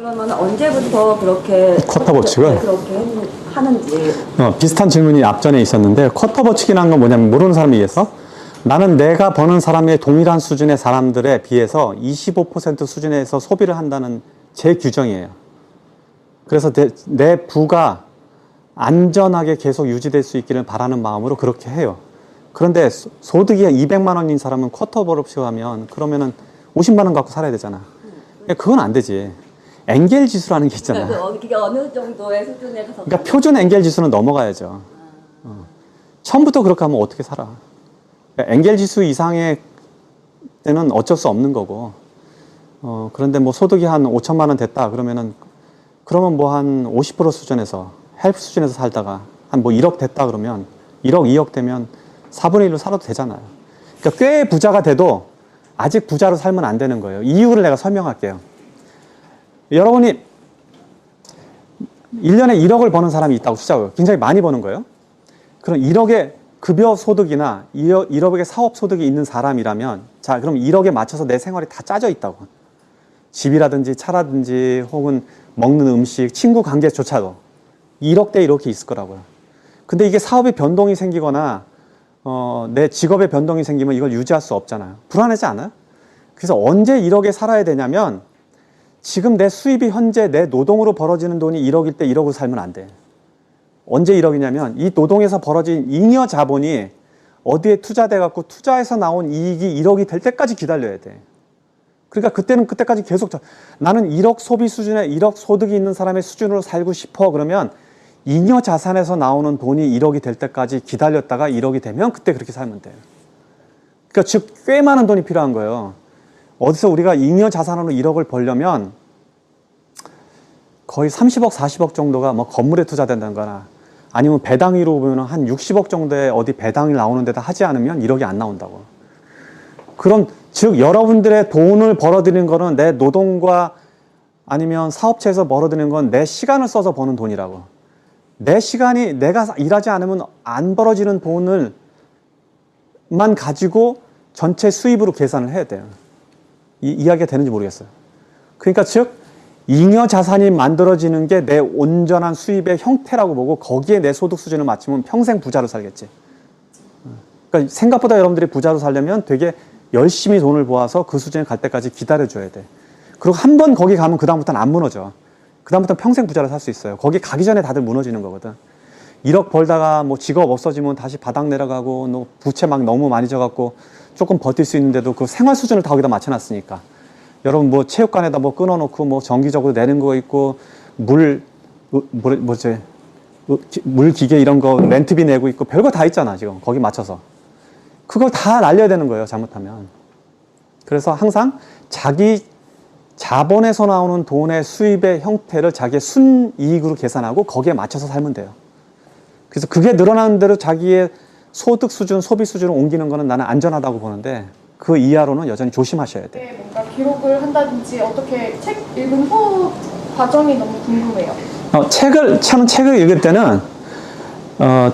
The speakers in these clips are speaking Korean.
그러면 언제부터 그렇게 쿼터 법칙을? 그렇게 하는지. 비슷한 질문이 앞전에 있었는데, 쿼터 법칙이라는 건 뭐냐면, 모르는 사람에 의해서 나는 내가 버는 사람의 동일한 수준의 사람들에 비해서 25% 수준에서 소비를 한다는 제 규정이에요. 그래서 내 부가 안전하게 계속 유지될 수 있기를 바라는 마음으로 그렇게 해요. 그런데 소득이 200만 원인 사람은 쿼터 법칙을 하면 그러면은 50만 원 갖고 살아야 되잖아. 그건 안 되지. 엔겔 지수라는 게 있잖아. 그게 어느 정도의 수준에 가서. 그러니까 표준 엔겔 지수는 넘어가야죠. 처음부터 그렇게 하면 어떻게 살아? 그러니까 엔겔 지수 이상의 때는 어쩔 수 없는 거고. 그런데 뭐 소득이 한 5천만 원 됐다 그러면 뭐 한 50% 수준에서 헬프 수준에서 살다가 한 뭐 1억 됐다 그러면 1억, 2억 되면 4분의 1로 살아도 되잖아요. 그러니까 꽤 부자가 돼도 아직 부자로 살면 안 되는 거예요. 이유를 내가 설명할게요. 여러분이 1년에 1억을 버는 사람이 있다고 치자고요. 굉장히 많이 버는 거예요. 그럼 1억의 급여 소득이나 1억의 사업 소득이 있는 사람이라면, 자, 그럼 1억에 맞춰서 내 생활이 다 짜져 있다고. 집이라든지 차라든지 혹은 먹는 음식, 친구 관계조차도 1억대 이렇게 있을 거라고요. 근데 이게 사업의 변동이 생기거나 내 직업의 변동이 생기면 이걸 유지할 수 없잖아요. 불안하지 않아요? 그래서 언제 1억에 살아야 되냐면, 지금 내 수입이 현재 내 노동으로 벌어지는 돈이 1억일 때 1억으로 살면 안 돼. 언제 1억이냐면 이 노동에서 벌어진 잉여 자본이 어디에 투자돼 갖고 투자해서 나온 이익이 1억이 될 때까지 기다려야 돼. 그러니까 그때까지 계속 나는 1억 소비 수준에 1억 소득이 있는 사람의 수준으로 살고 싶어. 그러면 잉여 자산에서 나오는 돈이 1억이 될 때까지 기다렸다가 1억이 되면 그때 그렇게 살면 돼요. 그러니까 즉 꽤 많은 돈이 필요한 거예요. 어디서 우리가 잉여 자산으로 1억을 벌려면 거의 30억, 40억 정도가 뭐 건물에 투자된다는 거나 아니면 배당위로 보면 한 60억 정도의 어디 배당이 나오는 데다 하지 않으면 1억이 안 나온다고. 그럼 즉 여러분들의 돈을 벌어들이는 거는 내 노동과 아니면 사업체에서 벌어들이는 건 내 시간을 써서 버는 돈이라고. 내 시간이 내가 일하지 않으면 안 벌어지는 돈을 만 가지고 전체 수입으로 계산을 해야 돼요. 이 이야기가 되는지 모르겠어요. 그러니까 즉 잉여 자산이 만들어지는 게 내 온전한 수입의 형태라고 보고 거기에 내 소득 수준을 맞추면 평생 부자로 살겠지. 그러니까 생각보다 여러분들이 부자로 살려면 되게 열심히 돈을 모아서 그 수준에 갈 때까지 기다려줘야 돼. 그리고 한 번 거기 가면 그 다음부터는 안 무너져. 그 다음부터는 평생 부자로 살 수 있어요. 거기 가기 전에 다들 무너지는 거거든. 1억 벌다가 뭐 직업 없어지면 다시 바닥 내려가고 너 부채 막 너무 많이 져갖고 조금 버틸 수 있는데도 그 생활 수준을 다 거기다 맞춰놨으니까. 여러분 뭐 체육관에다 뭐 끊어놓고 뭐 정기적으로 내는 거 있고 물 기계 이런 거 렌트비 내고 있고 별거 다 있잖아 지금 거기 맞춰서. 그걸 다 날려야 되는 거예요 잘못하면. 그래서 항상 자기 자본에서 나오는 돈의 수입의 형태를 자기의 순이익으로 계산하고 거기에 맞춰서 살면 돼요. 그래서 그게 늘어나는 대로 자기의 소득 수준, 소비 수준을 옮기는 거는 나는 안전하다고 보는데 그 이하로는 여전히 조심하셔야 돼요. 네, 뭔가 기록을 한다든지 어떻게 책 읽은 후 과정이 너무 궁금해요. 책을 읽을 때는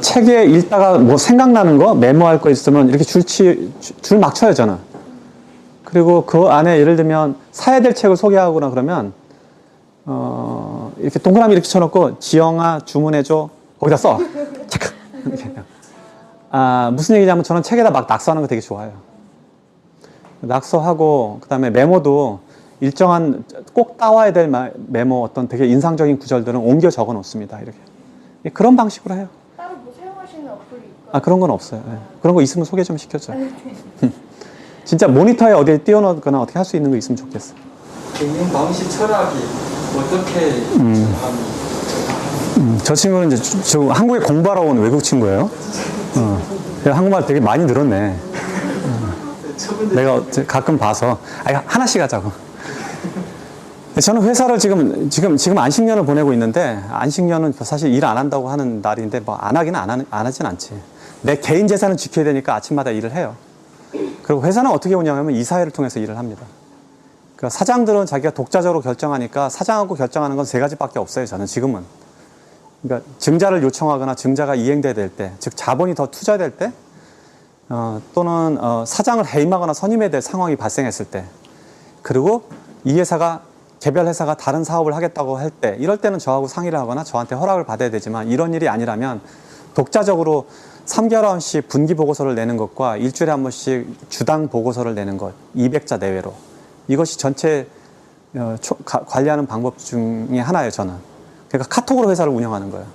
책에 읽다가 뭐 생각나는 거 메모할 거 있으면 이렇게 줄 막 쳐요 저는. 그리고 그 안에 예를 들면 사야 될 책을 소개하거나 그러면 이렇게 동그라미 이렇게 쳐놓고 지영아 주문해줘 거기다 써. 잠깐. 무슨 얘기냐면 저는 책에다 막 낙서하는 거 되게 좋아해요. 낙서하고 그다음에 메모도 일정한 꼭 따와야 될 메모 어떤 되게 인상적인 구절들은 옮겨 적어 놓습니다. 이렇게 그런 방식으로 해요. 따로 뭐 사용하시는 어플이 있을까요? 그런 건 없어요. 네. 그런 거 있으면 소개 좀 시켜줘요. 진짜 모니터에 어디에 띄워놓거나 어떻게 할 수 있는 거 있으면 좋겠어. 경영 방식 철학이 어떻게 저 친구는 이제 저 한국에 공부하러 온 외국 친구예요. 한국말 되게 많이 늘었네. 내가 가끔 봐서 하나씩 하자고. 저는 회사를 지금 안식년을 보내고 있는데 안식년은 사실 일 안 한다고 하는 날인데 뭐 안 하긴 안 하진 않지. 내 개인 재산은 지켜야 되니까 아침마다 일을 해요. 그리고 회사는 어떻게 운영하면 이사회를 통해서 일을 합니다. 그러니까 사장들은 자기가 독자적으로 결정하니까 사장하고 결정하는 건 3가지밖에 없어요. 저는 지금은. 그러니까 증자를 요청하거나 증자가 이행돼야 될 때, 즉 자본이 더 투자될 때, 또는 사장을 해임하거나 선임해야 될 상황이 발생했을 때, 그리고 이 회사가 개별 회사가 다른 사업을 하겠다고 할 때, 이럴 때는 저하고 상의를 하거나 저한테 허락을 받아야 되지만, 이런 일이 아니라면 독자적으로 3개월에 한 번씩 분기 보고서를 내는 것과 일주일에 한 번씩 주당 보고서를 내는 것, 200자 내외로, 이것이 전체 관리하는 방법 중에 하나예요. 저는. 그러니까 카톡으로 회사를 운영하는 거예요.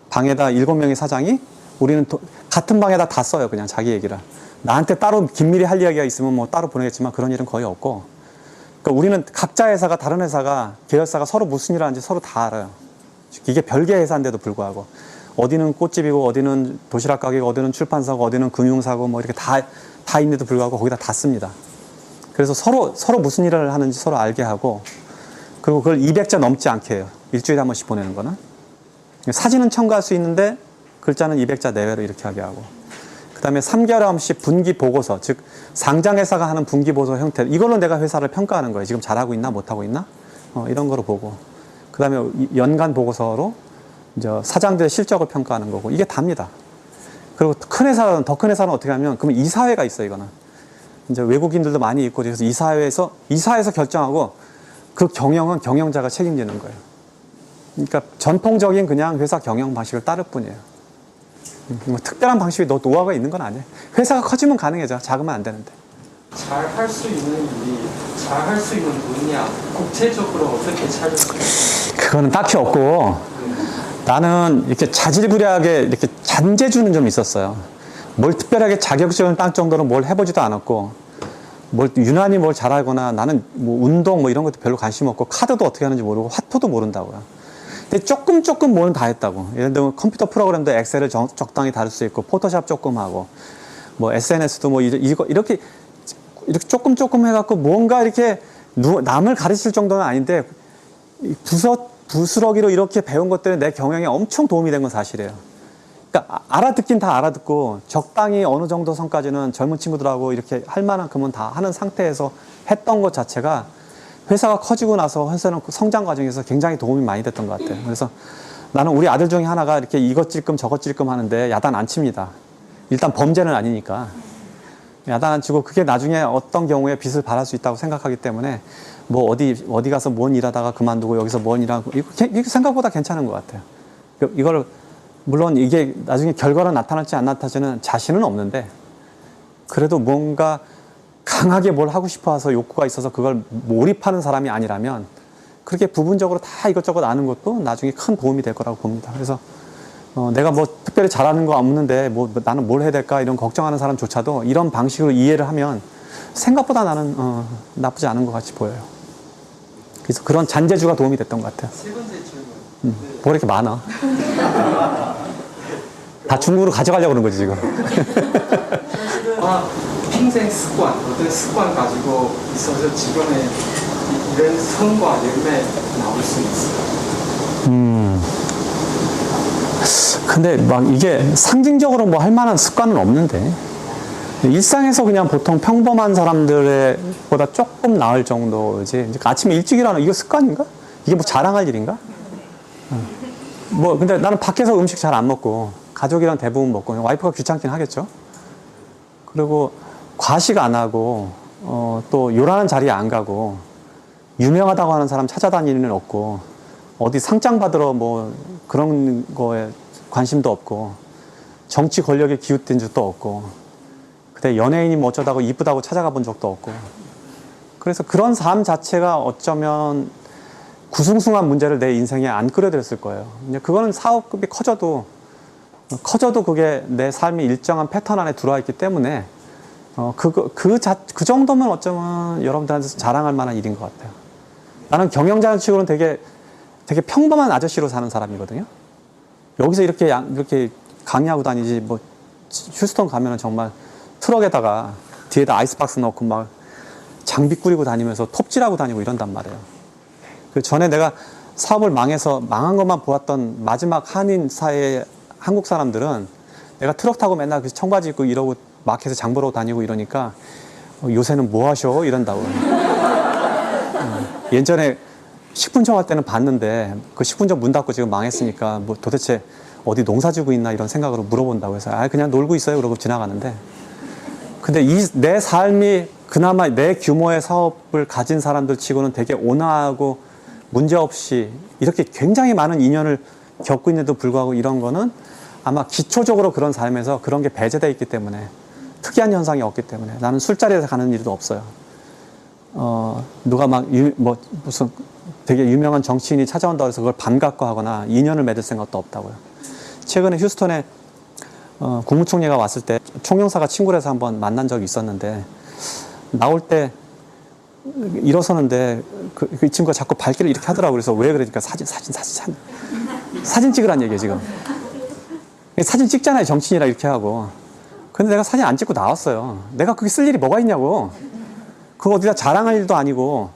방에다 7명의 사장이, 우리는 같은 방에다 다 써요. 그냥 자기 얘기를. 나한테 따로 긴밀히 할 이야기가 있으면 뭐 따로 보내겠지만 그런 일은 거의 없고, 그러니까 우리는 각자 회사가, 다른 회사가, 계열사가 서로 무슨 일을 하는지 서로 다 알아요. 이게 별개 회사인데도 불구하고, 어디는 꽃집이고, 어디는 도시락 가게고, 어디는 출판사고, 어디는 금융사고, 뭐 이렇게 다 있는데도 불구하고 거기다 다 씁니다. 그래서 서로 무슨 일을 하는지 서로 알게 하고, 그리고 그걸 200자 넘지 않게 해요. 일주일에 한 번씩 보내는 거는. 사진은 첨가할 수 있는데 글자는 200자 내외로 이렇게 하게 하고, 그 다음에 3개월에 한 번씩 분기 보고서, 즉 상장회사가 하는 분기 보고서 형태, 이걸로 내가 회사를 평가하는 거예요. 지금 잘하고 있나 못하고 있나, 이런 거로 보고, 그 다음에 연간 보고서로 이제 사장들의 실적을 평가하는 거고, 이게 답니다. 그리고 더 큰 회사는 어떻게 하면, 그러면 이사회가 있어. 이거는 이제 외국인들도 많이 있고, 그래서 이사회에서 결정하고, 그 경영은 경영자가 책임지는 거예요. 그러니까 전통적인 그냥 회사 경영 방식을 따를 뿐이에요. 뭐 특별한 방식이 노하우가 있는 건 아니에요. 회사가 커지면 가능해져. 작으면 안 되는데. 잘 할 수 있는 일이, 잘 할 수 있는 분야, 국제적으로 어떻게 찾을 수 있어요? 그거는 딱히 없고, 나는 이렇게 자질구레하게 이렇게 잔재주는 좀 있었어요. 뭘 특별하게 자격증을 딸 정도로 뭘 해보지도 않았고, 유난히 뭘 잘하거나, 나는 뭐 운동 뭐 이런 것도 별로 관심 없고, 카드도 어떻게 하는지 모르고, 화투도 모른다고요. 근데 조금 뭐는 다 했다고. 예를 들면 컴퓨터 프로그램도 엑셀을 적당히 다룰 수 있고, 포토샵 조금 하고, 뭐 SNS도 뭐 이렇게 조금 해갖고, 뭔가 이렇게 남을 가르칠 정도는 아닌데, 부스러기로 이렇게 배운 것들이 내 경영에 엄청 도움이 된 건 사실이에요. 그러니까 알아듣긴 다 알아듣고, 적당히 어느 정도 선까지는 젊은 친구들하고 이렇게 할 만한큼은 다 하는 상태에서 했던 것 자체가 회사가 커지고 나서 회사는 성장 과정에서 굉장히 도움이 많이 됐던 것 같아요. 그래서 나는 우리 아들 중에 하나가 이렇게 이것 찔끔 저것 찔끔 하는데 야단 안 칩니다. 일단 범죄는 아니니까. 야단 안 치고, 그게 나중에 어떤 경우에 빚을 발할 수 있다고 생각하기 때문에, 뭐 어디 가서 뭔 일하다가 그만두고 여기서 뭔 일하고, 이거 생각보다 괜찮은 것 같아요. 이걸 물론 이게 나중에 결과로 나타날지 안 나타나지는 자신은 없는데, 그래도 뭔가 강하게 뭘 하고 싶어 해서 욕구가 있어서 그걸 몰입하는 사람이 아니라면, 그렇게 부분적으로 다 이것저것 아는 것도 나중에 큰 도움이 될 거라고 봅니다. 그래서 내가 뭐 특별히 잘하는 거 없는데 나는 뭘 해야 될까 이런 걱정하는 사람조차도 이런 방식으로 이해를 하면 생각보다 나는 나쁘지 않은 것 같이 보여요. 그래서 그런 잔재주가 도움이 됐던 것 같아요. 세 번째 질문. 뭐 이렇게 많아. 다 중국으로 가져가려고 그러는 거지 지금. 평생 습관, 어떤 습관 가지고 있어서 지금의 이런 성과, 열매 나올 수 있어요. 근데 막 이게 상징적으로 뭐 할 만한 습관은 없는데, 일상에서 그냥 보통 평범한 사람들의 보다 조금 나을 정도지. 아침에 일찍 일어나는 이거 습관인가? 이게 뭐 자랑할 일인가? 뭐 근데 나는 밖에서 음식 잘 안 먹고 가족이랑 대부분 먹고, 와이프가 귀찮긴 하겠죠. 그리고 과식 안 하고, 또 요란한 자리에 안 가고, 유명하다고 하는 사람 찾아다니는 일 없고, 어디 상장 받으러 뭐 그런 거에 관심도 없고, 정치 권력에 기웃된 적도 없고, 그때 연예인이 뭐 어쩌다고 이쁘다고 찾아가 본 적도 없고, 그래서 그런 삶 자체가 어쩌면 구숭숭한 문제를 내 인생에 안 끌어들였을 거예요. 이제 그거는 사업급이 커져도 그게 내 삶의 일정한 패턴 안에 들어와 있기 때문에, 그 정도면 어쩌면 여러분들한테 자랑할 만한 일인 것 같아요. 나는 경영자 치고는 되게 평범한 아저씨로 사는 사람이거든요. 여기서 이렇게 강의하고 다니지, 뭐, 휴스턴 가면은 정말 트럭에다가 뒤에다 아이스박스 넣고 막 장비 꾸리고 다니면서 톱질하고 다니고 이런단 말이에요. 그 전에 내가 사업을 망한 것만 보았던 마지막 한인 사회 한국 사람들은 내가 트럭 타고 맨날 그 청바지 입고 이러고 마켓에 장 보러 다니고 이러니까 요새는 뭐 하셔? 이런다고. 예전에 식분점 할 때는 봤는데 그 식분점 문 닫고 지금 망했으니까 뭐 도대체 어디 농사 지고 있나 이런 생각으로 물어본다고 해서 그냥 놀고 있어요 그러고 지나가는데, 근데 내 삶이 그나마 내 규모의 사업을 가진 사람들 치고는 되게 온화하고 문제없이 이렇게 굉장히 많은 인연을 겪고 있는데도 불구하고 이런 거는 아마 기초적으로 그런 삶에서 그런 게 배제되어 있기 때문에 특이한 현상이 없기 때문에 나는 술자리에서 가는 일도 없어요. 누가 막 무슨 되게 유명한 정치인이 찾아온다고 해서 그걸 반갑고 하거나 인연을 맺을 생각도 없다고요. 최근에 휴스턴에 국무총리가 왔을 때 총영사가 친구라서 한번 만난 적이 있었는데 나올 때 일어서는데 그 친구가 자꾸 발길을 이렇게 하더라고요. 그래서 왜 그러니까 사진 찍으란 얘기예요 지금. 사진 찍잖아요 정치인이라 이렇게 하고. 근데 내가 사진 안 찍고 나왔어요. 내가 그게 쓸 일이 뭐가 있냐고. 그거 어디다 자랑할 일도 아니고.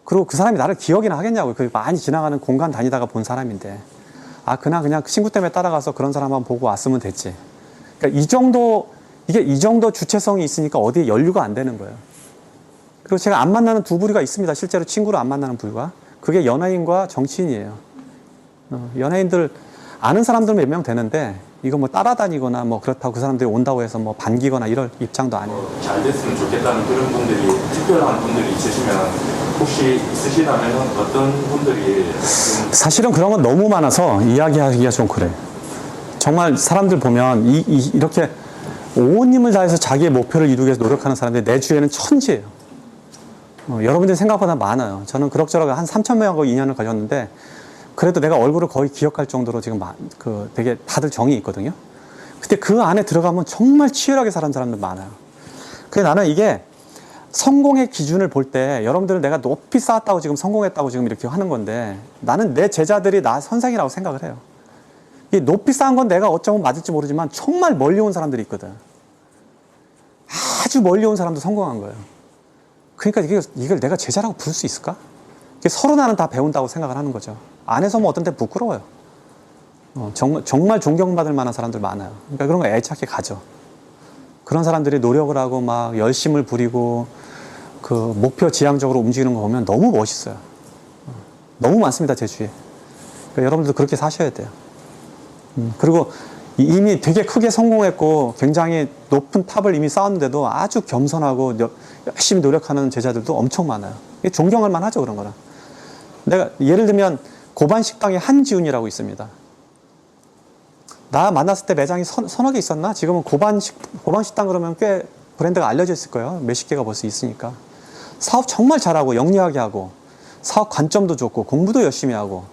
그리고 그 사람이 나를 기억이나 하겠냐고. 그 많이 지나가는 공간 다니다가 본 사람인데. 그냥 그 친구 때문에 따라가서 그런 사람 한번 보고 왔으면 됐지. 그러니까 이 정도 주체성이 있으니까 어디에 연류가 안 되는 거예요. 그리고 제가 안 만나는 두 부류가 있습니다. 실제로 친구로 안 만나는 부류가. 그게 연예인과 정치인이에요. 연예인들 아는 사람들 몇 명 되는데 이거 뭐 따라다니거나 뭐 그렇다고 그 사람들이 온다고 해서 뭐 반기거나 이럴 입장도 아니에요. 잘 됐으면 좋겠다는 그런 분들이 특별한 분들이 있으시면 혹시 있으시다면 어떤 분들이 사실은 그런 건 너무 많아서 이야기하기가 좀 그래. 정말 사람들 보면 이렇게 온 힘을 다해서 자기의 목표를 이루기 위해서 노력하는 사람들이 내 주위에는 천지예요. 여러분들이 생각보다 많아요. 저는 그럭저럭 한 3,000명하고 인연을 가졌는데 그래도 내가 얼굴을 거의 기억할 정도로 지금 되게 다들 정이 있거든요. 근데 그 안에 들어가면 정말 치열하게 사는 사람들 많아요. 그래서 나는 이게 성공의 기준을 볼 때 여러분들은 내가 높이 쌓았다고 지금 성공했다고 지금 이렇게 하는 건데 나는 내 제자들이 나 선생이라고 생각을 해요. 이 높이 쌓은 건 내가 어쩌면 맞을지 모르지만 정말 멀리 온 사람들이 있거든. 아주 멀리 온 사람도 성공한 거예요. 그러니까 이걸 내가 제자라고 부를 수 있을까? 서로 나는 다 배운다고 생각을 하는 거죠. 안에서 뭐 어떤 때 부끄러워요. 정말 존경받을 만한 사람들 많아요. 그러니까 그런 거 애착해 가죠. 그런 사람들이 노력을 하고 막 열심을 부리고 그 목표 지향적으로 움직이는 거 보면 너무 멋있어요. 너무 많습니다, 제 주위에. 그러니까 여러분들도 그렇게 사셔야 돼요. 그리고 이미 되게 크게 성공했고 굉장히 높은 탑을 이미 쌓았는데도 아주 겸손하고 열심히 노력하는 제자들도 엄청 많아요. 존경할 만하죠, 그런 거는. 내가 예를 들면 고반식당의 한지훈이라고 있습니다. 나 만났을 때 매장이 서너 개 있었나? 지금은 고반식당 그러면 꽤 브랜드가 알려져 있을 거예요. 몇십 개가 벌써 있으니까. 사업 정말 잘하고 영리하게 하고 사업 관점도 좋고 공부도 열심히 하고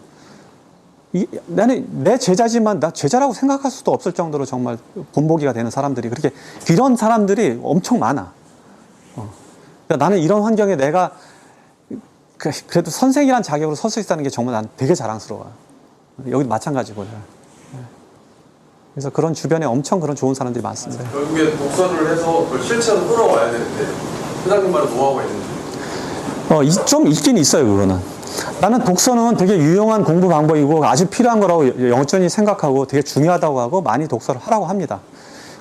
나는 내 제자지만 나 제자라고 생각할 수도 없을 정도로 정말 본보기가 되는 사람들이 그렇게 이런 사람들이 엄청 많아. 그러니까 나는 이런 환경에 내가 그래도 선생이란 자격으로 설 수 있다는 게 정말 난 되게 자랑스러워요. 여기도 마찬가지고. 그래서 그런 주변에 엄청 그런 좋은 사람들이 많습니다. 결국에 독서를 해서 그걸 실체로 끌어와야 되는데 회장님 말에 노하우가 있는지 좀 있긴 있어요. 그거는 나는 독서는 되게 유용한 공부 방법이고 아주 필요한 거라고 영전히 생각하고 되게 중요하다고 하고 많이 독서를 하라고 합니다.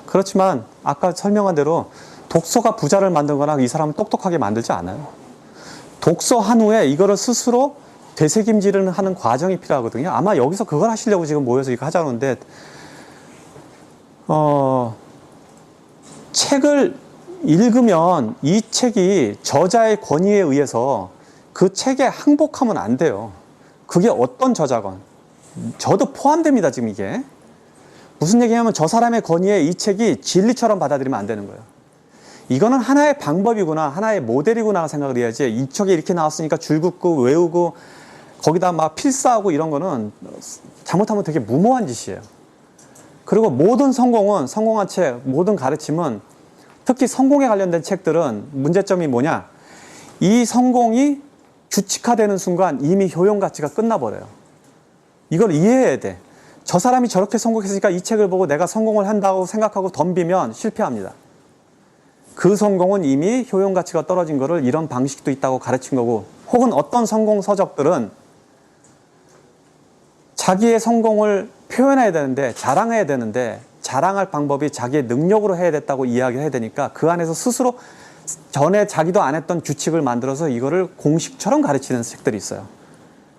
그렇지만 아까 설명한 대로 독서가 부자를 만들거나 이 사람을 똑똑하게 만들지 않아요. 독서한 후에 이거를 스스로 되새김질을 하는 과정이 필요하거든요. 아마 여기서 그걸 하시려고 지금 모여서 이거 하자는데 책을 읽으면 이 책이 저자의 권위에 의해서 그 책에 항복하면 안 돼요. 그게 어떤 저자건. 저도 포함됩니다, 지금 이게. 무슨 얘기냐면 저 사람의 권위에 이 책이 진리처럼 받아들이면 안 되는 거예요. 이거는 하나의 방법이구나, 하나의 모델이구나 생각을 해야지 이 책이 이렇게 나왔으니까 줄 긋고 외우고 거기다 막 필사하고 이런 거는 잘못하면 되게 무모한 짓이에요. 그리고 모든 성공한 책, 모든 가르침은 특히 성공에 관련된 책들은 문제점이 뭐냐? 이 성공이 규칙화되는 순간 이미 효용 가치가 끝나버려요. 이걸 이해해야 돼. 저 사람이 저렇게 성공했으니까 이 책을 보고 내가 성공을 한다고 생각하고 덤비면 실패합니다. 그 성공은 이미 효용 가치가 떨어진 거를 이런 방식도 있다고 가르친 거고, 혹은 어떤 성공 서적들은 자기의 성공을 표현해야 되는데, 자랑해야 되는데, 자랑할 방법이 자기의 능력으로 해야 됐다고 이야기를 해야 되니까 그 안에서 스스로 전에 자기도 안 했던 규칙을 만들어서 이거를 공식처럼 가르치는 책들이 있어요.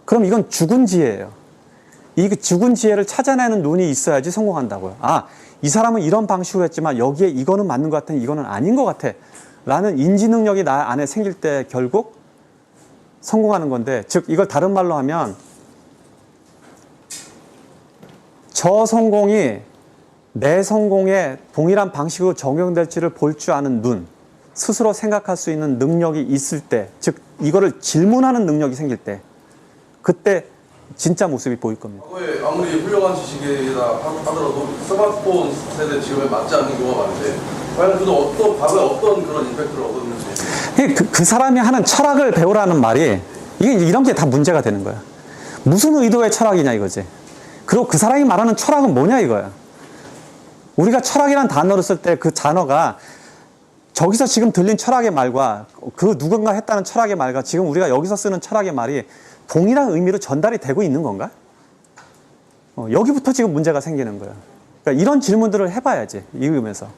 그럼 이건 죽은 지혜예요. 이 죽은 지혜를 찾아내는 눈이 있어야지 성공한다고요. 아, 이 사람은 이런 방식으로 했지만 여기에 이거는 맞는 것 같아, 이거는 아닌 것 같아 라는 인지 능력이 나 안에 생길 때 결국 성공하는 건데, 즉 이걸 다른 말로 하면 저 성공이 내 성공에 동일한 방식으로 적용될지를 볼 줄 아는 눈, 스스로 생각할 수 있는 능력이 있을 때, 즉 이거를 질문하는 능력이 생길 때, 그때 진짜 모습이 보일 겁니다. 과거에 아무리 훌륭한 지식이다 하더라도 스마트폰 세대 지금에 맞지 않는 경우가 많은데 과연 그도 과거에 어떤 그런 임팩트를 얻었는지. 그 사람이 하는 철학을 배우라는 말이 이게 이런 게 다 문제가 되는 거야. 무슨 의도의 철학이냐 이거지. 그리고 그 사람이 말하는 철학은 뭐냐 이거야. 우리가 철학이라는 단어를 쓸 때 그 단어가 저기서 지금 들린 철학의 말과 그 누군가 했다는 철학의 말과 지금 우리가 여기서 쓰는 철학의 말이 동일한 의미로 전달이 되고 있는 건가? 여기부터 지금 문제가 생기는 거야. 그러니까 이런 질문들을 해봐야지, 읽으면서.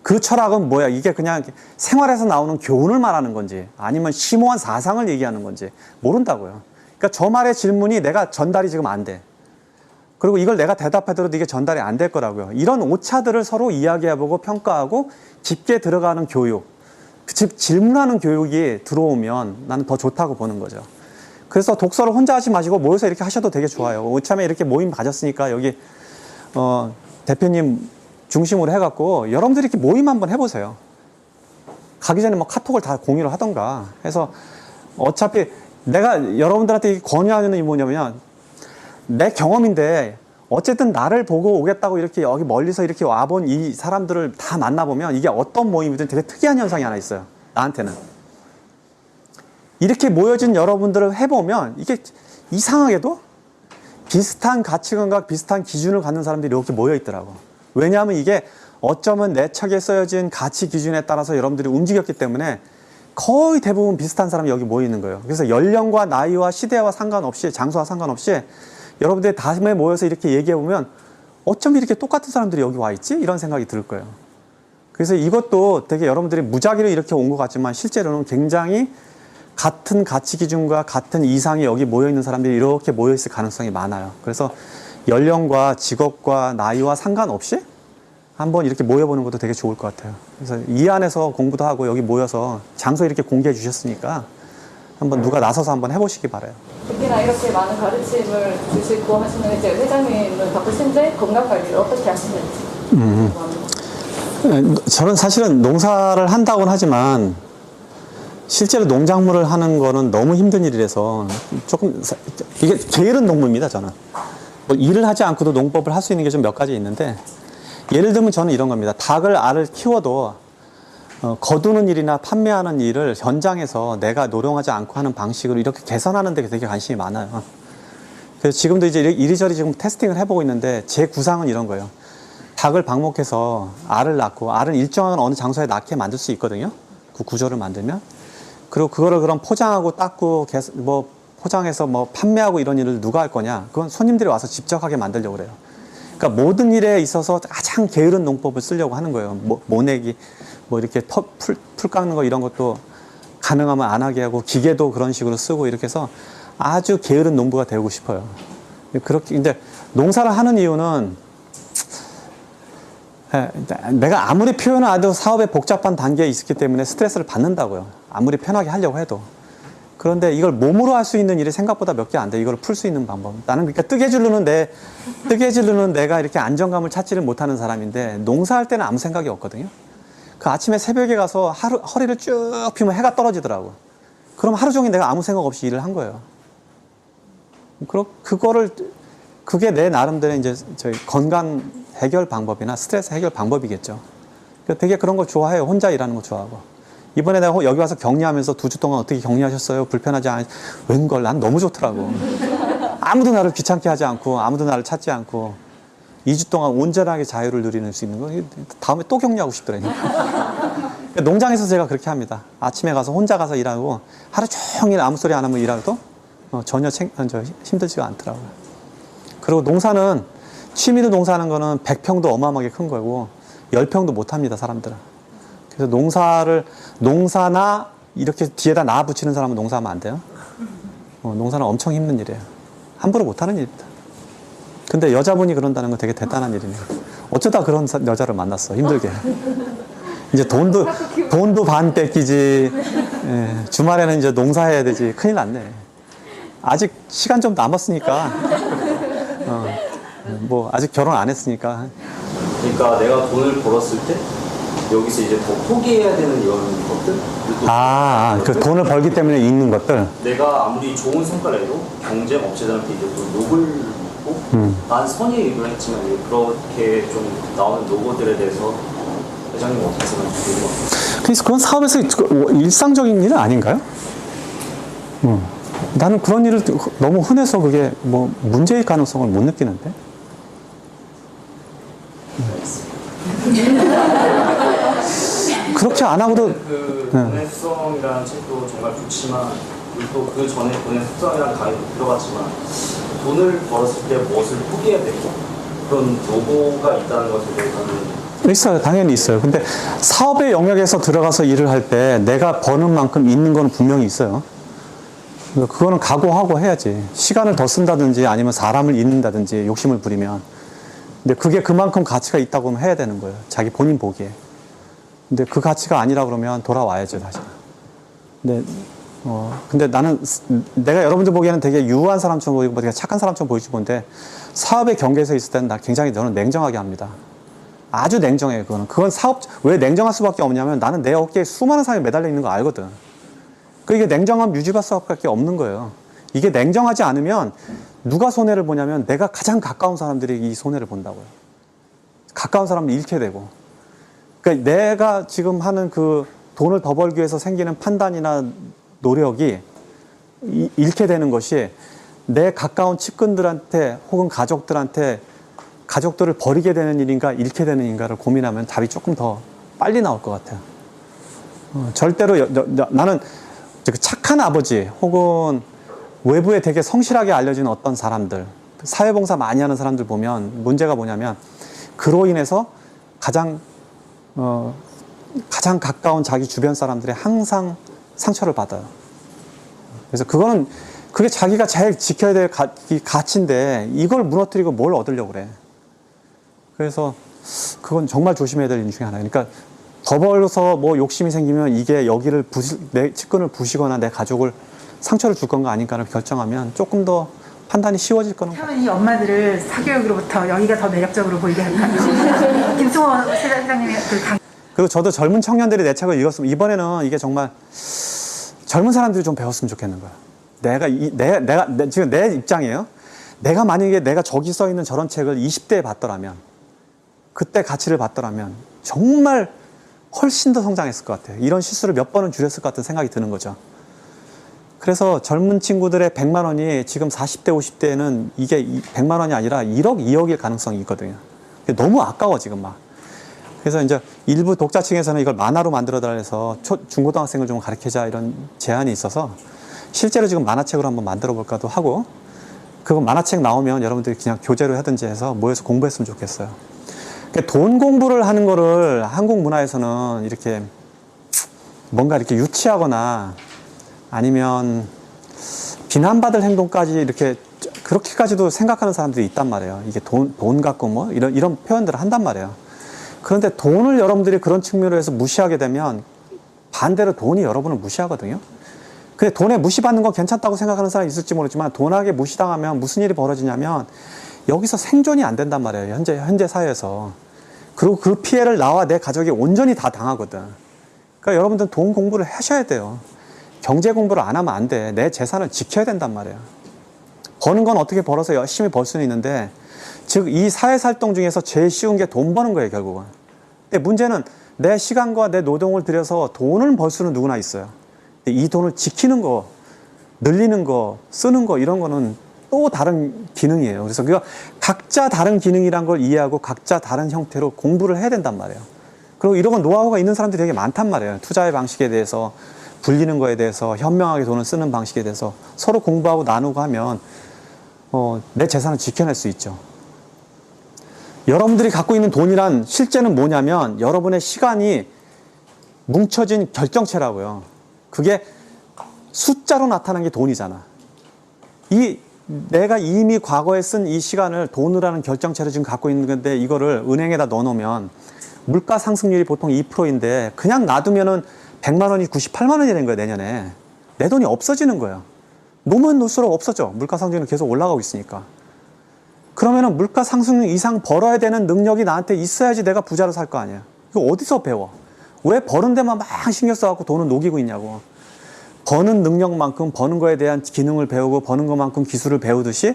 그 철학은 뭐야? 이게 그냥 생활에서 나오는 교훈을 말하는 건지 아니면 심오한 사상을 얘기하는 건지 모른다고요. 그러니까 저 말의 질문이 내가 전달이 지금 안 돼. 그리고 이걸 내가 대답하더라도 이게 전달이 안 될 거라고요. 이런 오차들을 서로 이야기해보고 평가하고 깊게 들어가는 교육, 즉 질문하는 교육이 들어오면 나는 더 좋다고 보는 거죠. 그래서 독서를 혼자 하지 마시고 모여서 이렇게 하셔도 되게 좋아요. 이참에 이렇게 모임 가졌으니까 여기 대표님 중심으로 해갖고 여러분들이 이렇게 모임 한번 해보세요. 가기 전에 뭐 카톡을 다 공유를 하던가 해서, 어차피 내가 여러분들한테 권유하는 게 뭐냐면, 내 경험인데 어쨌든 나를 보고 오겠다고 이렇게 여기 멀리서 이렇게 와본 이 사람들을 다 만나보면 이게 어떤 모임이든 되게 특이한 현상이 하나 있어요. 나한테는. 이렇게 모여진 여러분들을 해보면 이게 이상하게도 비슷한 가치관과 비슷한 기준을 갖는 사람들이 이렇게 모여 있더라고. 왜냐하면 이게 어쩌면 내 책에 쓰여진 가치 기준에 따라서 여러분들이 움직였기 때문에 거의 대부분 비슷한 사람이 여기 모여 있는 거예요. 그래서 연령과 나이와 시대와 상관없이, 장소와 상관없이 여러분들이 다음에 모여서 이렇게 얘기해보면 어쩜 이렇게 똑같은 사람들이 여기 와 있지? 이런 생각이 들 거예요. 그래서 이것도 되게 여러분들이 무작위로 이렇게 온 것 같지만 실제로는 굉장히 같은 가치 기준과 같은 이상이 여기 모여있는 사람들이 이렇게 모여있을 가능성이 많아요. 그래서 연령과 직업과 나이와 상관없이 한번 이렇게 모여보는 것도 되게 좋을 것 같아요. 그래서 이 안에서 공부도 하고 여기 모여서 장소 이렇게 공개해 주셨으니까 한번 누가 나서서 한번 해보시기 바라요. 특히나 이렇게 많은 가르침을 주시고 하시는 이제 회장님을 바꾸신데 건강관리를 어떻게 하시는지. 저는 사실은 농사를 한다고는 하지만 실제로 농작물을 하는 거는 너무 힘든 일이라서 조금, 이게 게으른 농부입니다, 저는. 뭐 일을 하지 않고도 농법을 할 수 있는 게 좀 몇 가지 있는데, 예를 들면 저는 이런 겁니다. 닭을, 알을 키워도 거두는 일이나 판매하는 일을 현장에서 내가 노령하지 않고 하는 방식으로 이렇게 개선하는 데 되게 관심이 많아요. 그래서 지금도 이제 이리저리 지금 테스팅을 해보고 있는데, 제 구상은 이런 거예요. 닭을 방목해서 알을 낳고, 알은 일정한 어느 장소에 낳게 만들 수 있거든요. 그 구조를 만들면. 그리고 그거를 그럼 포장하고 닦고, 뭐 포장해서 뭐 판매하고 이런 일을 누가 할 거냐? 그건 손님들이 와서 직접 하게 만들려고 그래요. 그러니까 모든 일에 있어서 가장 게으른 농법을 쓰려고 하는 거예요. 모내기, 뭐 이렇게 풀 깎는 거 이런 것도 가능하면 안 하게 하고, 기계도 그런 식으로 쓰고 이렇게 해서 아주 게으른 농부가 되고 싶어요. 그렇게, 근데 농사를 하는 이유는, 내가 아무리 표현을 안 해도 사업의 복잡한 단계에 있었기 때문에 스트레스를 받는다고요. 아무리 편하게 하려고 해도. 그런데 이걸 몸으로 할 수 있는 일이 생각보다 몇 개 안 돼. 이걸 풀 수 있는 방법. 나는 그러니까 뜨개질로는 내가 이렇게 안정감을 찾지를 못하는 사람인데, 농사할 때는 아무 생각이 없거든요. 그 아침에 새벽에 가서 허리를 쭉 펴면 해가 떨어지더라고. 그럼 하루 종일 내가 아무 생각 없이 일을 한 거예요. 그게 내 나름대로 이제 저희 건강 해결 방법이나 스트레스 해결 방법이겠죠. 그러니까 되게 그런 걸 좋아해요. 혼자 일하는 거 좋아하고. 이번에 내가 여기 와서 격리하면서 2주 동안 어떻게 격리하셨어요? 불편하지 않아요? 웬걸, 난 너무 좋더라고. 아무도 나를 귀찮게 하지 않고, 아무도 나를 찾지 않고, 2주 동안 온전하게 자유를 누리는 수 있는 거, 다음에 또 격리하고 싶더라고요. 농장에서 제가 그렇게 합니다. 아침에 가서 혼자 가서 일하고, 하루 종일 아무 소리 안 하면 일하도 전혀 힘들지가 않더라고요. 그리고 농사는, 취미로 농사하는 거는 100평도 어마어마하게 큰 거고, 10평도 못 합니다, 사람들은. 그래서 농사나 이렇게 뒤에다 나 붙이는 사람은 농사하면 안 돼요. 농사는 엄청 힘든 일이에요. 함부로 못하는 일입니다. 근데 여자분이 그런다는 건 되게 대단한 일이네요. 어쩌다 그런 여자를 만났어, 힘들게. 이제 돈도 반 뺏기지. 예, 주말에는 이제 농사해야 되지. 큰일 났네. 아직 시간 좀 남았으니까. 뭐 아직 결혼 안 했으니까. 그러니까 내가 돈을 벌었을 때 여기서 이제 더 포기해야 되는 이런 것들. 그 돈을 벌기 때문에 있는 것들. 내가 아무리 좋은 성과를 내도 경쟁 업체들한테 이제 또 욕을 먹고 난 선의를 했지만 이제 그렇게 좀 나오는 로고들에 대해서 회장님 어떻게 생각하세요? 그래서 그건 사업에서 일상적인 일은 아닌가요? 나는 그런 일을 너무 흔해서 그게 뭐 문제일 가능성을 못 느끼는데. 그렇게 안 하고도 그 돈의 습성이라는 책도 정말 좋지만 또 그 전에 돈의 습성이라는 강의도 들어갔지만 돈을 벌었을 때 무엇을 포기해야 되고 그런 노고가 있다는 것에 대해서는 있어요. 당연히 있어요. 근데 사업의 영역에서 들어가서 일을 할 때 내가 버는 만큼 있는 건 분명히 있어요. 그거는 각오하고 해야지. 시간을 더 쓴다든지 아니면 사람을 잃는다든지 욕심을 부리면. 근데 그게 그만큼 가치가 있다고 하면 해야 되는 거예요. 자기 본인 보기에. 근데 그 가치가 아니라 그러면 돌아와야죠, 다시. 근데 나는 내가 여러분들 보기에는 되게 유한 사람처럼 보이고 되게 착한 사람처럼 보일지 모르는데 사업의 경계에서 있을 때는 나 굉장히 저는 냉정하게 합니다. 아주 냉정해요, 그거는. 그건 왜 냉정할 수밖에 없냐면 나는 내 어깨에 수많은 사람이 매달려 있는 거 알거든. 이게 냉정함 유지할 수밖에 없는 거예요. 이게 냉정하지 않으면 누가 손해를 보냐면 내가 가장 가까운 사람들이 이 손해를 본다고요. 가까운 사람을 잃게 되고. 그러니까 내가 지금 하는 그 돈을 더 벌기 위해서 생기는 판단이나 노력이 잃게 되는 것이 내 가까운 측근들한테 혹은 가족들을 버리게 되는 일인가 잃게 되는 일인가를 고민하면 답이 조금 더 빨리 나올 것 같아요. 절대로 나는 착한 아버지 혹은 외부에 되게 성실하게 알려진 어떤 사람들, 사회봉사 많이 하는 사람들 보면 문제가 뭐냐면 그로 인해서 가장 가까운 자기 주변 사람들이 항상 상처를 받아요. 그래서 그게 자기가 제일 지켜야 될 가치인데 이걸 무너뜨리고 뭘 얻으려고 그래. 그래서 그건 정말 조심해야 될 일 중에 하나예요. 그러니까 더 벌어서 뭐 욕심이 생기면 이게 여기를 내 측근을 부시거나 내 가족을 상처를 줄 건가 아닌가를 결정하면 조금 더 판단이 쉬워질 거는 처음에 이 엄마들을 사교육으로부터 여기가 더 매력적으로 보이게 할까요? 김승호 회장님의 그리고 저도 젊은 청년들이 내 책을 읽었으면 이번에는 이게 정말 젊은 사람들이 좀 배웠으면 좋겠는 거야. 지금 내 입장이에요. 내가 만약에 내가 저기 써 있는 저런 책을 20대에 봤더라면 그때 가치를 봤더라면 정말 훨씬 더 성장했을 것 같아요. 이런 실수를 몇 번은 줄였을 것 같은 생각이 드는 거죠. 그래서 젊은 친구들의 100만 원이 지금 40대, 50대에는 이게 100만 원이 아니라 1억, 2억일 가능성이 있거든요. 너무 아까워, 지금 막. 그래서 이제 일부 독자층에서는 이걸 만화로 만들어달라 해서 중고등학생을 좀 가르치자 이런 제안이 있어서 실제로 지금 만화책으로 한번 만들어 볼까도 하고 그거 만화책 나오면 여러분들이 그냥 교재로 하든지 해서 모여서 공부했으면 좋겠어요. 그러니까 돈 공부를 하는 거를 한국 문화에서는 이렇게 뭔가 이렇게 유치하거나 아니면 비난받을 행동까지 이렇게 그렇게까지도 생각하는 사람들이 있단 말이에요. 이게 돈 갖고 뭐 이런 표현들을 한단 말이에요. 그런데 돈을 여러분들이 그런 측면으로 해서 무시하게 되면 반대로 돈이 여러분을 무시하거든요. 근데 돈에 무시받는 건 괜찮다고 생각하는 사람이 있을지 모르지만 돈에게 무시당하면 무슨 일이 벌어지냐면 여기서 생존이 안 된단 말이에요. 현재 사회에서. 그리고 그 피해를 나와 내 가족이 온전히 다 당하거든. 그러니까 여러분들은 돈 공부를 하셔야 돼요. 경제 공부를 안 하면 안 돼. 내 재산을 지켜야 된단 말이에요. 버는 건 어떻게 벌어서 열심히 벌 수는 있는데 즉 이 사회활동 중에서 제일 쉬운 게 돈 버는 거예요, 결국은. 근데 문제는 내 시간과 내 노동을 들여서 돈을 벌 수는 누구나 있어요. 근데 이 돈을 지키는 거, 늘리는 거, 쓰는 거 이런 거는 또 다른 기능이에요. 그래서 그거 각자 다른 기능이란 걸 이해하고 각자 다른 형태로 공부를 해야 된단 말이에요. 그리고 이런 건 노하우가 있는 사람들이 되게 많단 말이에요. 투자의 방식에 대해서, 불리는 거에 대해서, 현명하게 돈을 쓰는 방식에 대해서 서로 공부하고 나누고 하면 내 재산을 지켜낼 수 있죠. 여러분들이 갖고 있는 돈이란 실제는 뭐냐면 여러분의 시간이 뭉쳐진 결정체라고요. 그게 숫자로 나타난 게 돈이잖아. 내가 이미 과거에 쓴 이 시간을 돈으로 하는 결정체를 지금 갖고 있는 건데 이거를 은행에다 넣어놓으면 물가 상승률이 보통 2%인데 그냥 놔두면은 100만 원이 98만 원이 된 거예요, 내년에. 내 돈이 없어지는 거예요. 놓으면 놓을수록 없어져. 물가 상승률은 계속 올라가고 있으니까. 그러면은 물가 상승률 이상 벌어야 되는 능력이 나한테 있어야지 내가 부자로 살 거 아니야. 이거 어디서 배워? 왜 버는 데만 막 신경 써갖고 돈을 녹이고 있냐고. 버는 능력만큼 버는 거에 대한 기능을 배우고 버는 것만큼 기술을 배우듯이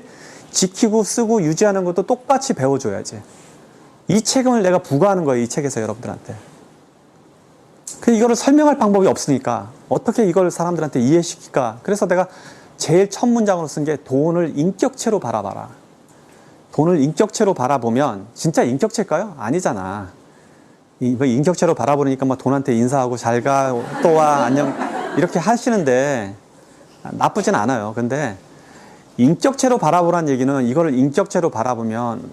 지키고 쓰고 유지하는 것도 똑같이 배워줘야지. 이 책임을 내가 부과하는 거예요. 이 책에서 여러분들한테. 이거를 설명할 방법이 없으니까 어떻게 이걸 사람들한테 이해시킬까. 그래서 내가 제일 첫 문장으로 쓴 게 돈을 인격체로 바라봐라. 돈을 인격체로 바라보면 진짜 인격체일까요? 아니잖아. 인격체로 바라보니까 막 돈한테 인사하고 잘 가, 또 와, 안녕 이렇게 하시는데 나쁘진 않아요. 근데 인격체로 바라보라는 얘기는 이거를 인격체로 바라보면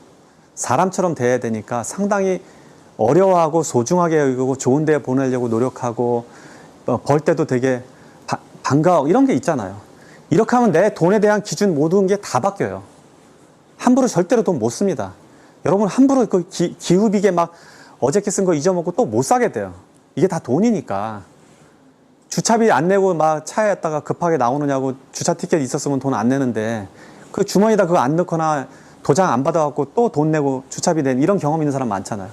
사람처럼 돼야 되니까 상당히 어려워하고 소중하게 여기고 좋은 데 보내려고 노력하고 벌 때도 되게 반가워 이런 게 있잖아요. 이렇게 하면 내 돈에 대한 기준 모든 게 다 바뀌어요. 함부로 절대로 돈 못 씁니다. 여러분 함부로 그 기후비계 막 어저께 쓴 거 잊어먹고 또 못 사게 돼요. 이게 다 돈이니까. 주차비 안 내고 막 차에다가 급하게 나오느냐고 주차 티켓 있었으면 돈 안 내는데 그 주머니에다 그거 안 넣거나 도장 안 받아갖고 또 돈 내고 주차비 낸 이런 경험 있는 사람 많잖아요.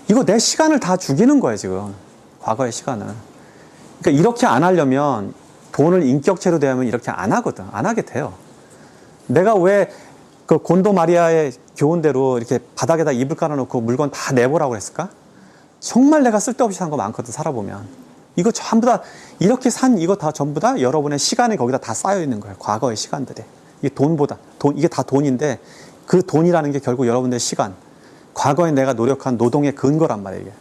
이거 내 시간을 다 죽이는 거예요, 지금. 과거의 시간을. 그러니까 이렇게 안 하려면 돈을 인격체로 대하면 이렇게 안 하거든. 안 하게 돼요. 내가 왜 그 곤도 마리아의 교훈대로 이렇게 바닥에다 이불 깔아놓고 물건 다 내보라고 했을까? 정말 내가 쓸데없이 산 거 많거든, 살아보면. 이거 전부 다, 이렇게 산 이거 다 전부 다 여러분의 시간이 거기다 다 쌓여 있는 거예요. 과거의 시간들이. 이게 돈보다, 이게 다 돈인데 그 돈이라는 게 결국 여러분들의 시간. 과거에 내가 노력한 노동의 근거란 말이에요, 이게.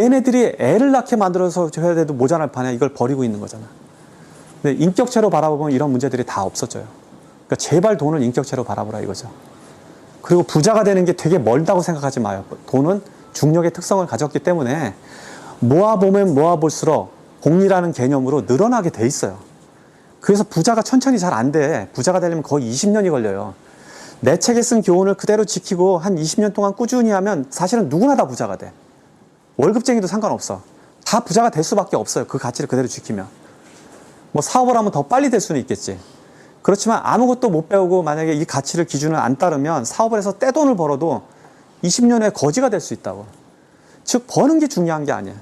얘네들이 애를 낳게 만들어서 줘야 돼도 모자랄 판에 이걸 버리고 있는 거잖아. 근데 인격체로 바라보면 이런 문제들이 다 없어져요. 그러니까 제발 돈을 인격체로 바라보라 이거죠. 그리고 부자가 되는 게 되게 멀다고 생각하지 마요. 돈은 중력의 특성을 가졌기 때문에 모아보면 모아볼수록 복리라는 개념으로 늘어나게 돼 있어요. 그래서 부자가 천천히 잘 안 돼. 부자가 되려면 거의 20년이 걸려요. 내 책에 쓴 교훈을 그대로 지키고 한 20년 동안 꾸준히 하면 사실은 누구나 다 부자가 돼. 월급쟁이도 상관없어. 다 부자가 될 수밖에 없어요. 그 가치를 그대로 지키면. 뭐 사업을 하면 더 빨리 될 수는 있겠지. 그렇지만 아무것도 못 배우고 만약에 이 가치를 기준을 안 따르면 사업을 해서 떼돈을 벌어도 20년 후에 거지가 될 수 있다고. 즉 버는 게 중요한 게 아니야.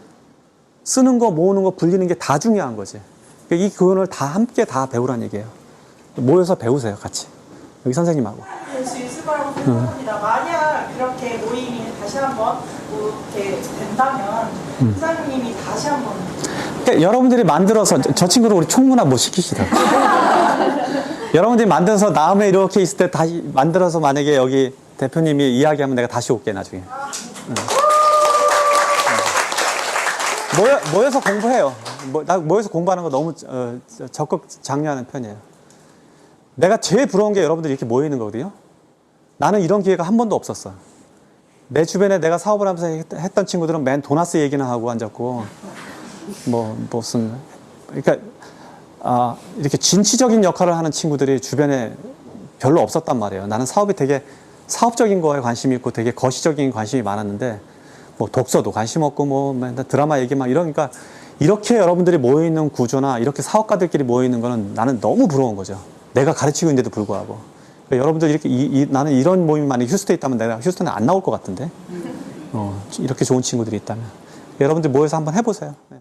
쓰는 거 모으는 거 불리는 게 다 중요한 거지. 이 교훈을 다 함께 다 배우라는 얘기예요. 모여서 배우세요, 같이. 여기 선생님하고. 될 수 있을 거라고 생각합니다. 만약 그렇게 모임이 다시 한번 이렇게 된다면 부장님이 다시 한번 그러니까 여러분들이 만들어서 저 친구를 우리 총무나 뭐 시키시라고. 여러분들이 만들어서 다음에 이렇게 있을 때 다시 만들어서 만약에 여기 대표님이 이야기하면 내가 다시 올게 나중에. 모여서 공부해요. 모여서 공부하는 거 너무 적극 장려하는 편이에요. 내가 제일 부러운 게 여러분들이 이렇게 모이는 거거든요. 나는 이런 기회가 한 번도 없었어. 내 주변에 내가 사업을 하면서 했던 친구들은 맨 도나스 얘기나 하고 앉았고 무슨 그러니까 이렇게 진취적인 역할을 하는 친구들이 주변에 별로 없었단 말이에요. 나는 사업이 되게 사업적인 거에 관심이 있고 되게 거시적인 관심이 많았는데 뭐 독서도 관심 없고 뭐 드라마 얘기만 이러니까 이렇게 여러분들이 모여있는 구조나 이렇게 사업가들끼리 모여있는 거는 나는 너무 부러운 거죠. 내가 가르치고 있는데도 불구하고. 그러니까 여러분들 이렇게 나는 이런 모임이 만약에 휴스턴에 있다면 내가 휴스턴에 안 나올 것 같은데 이렇게 좋은 친구들이 있다면 여러분들 모여서 한번 해보세요. 네.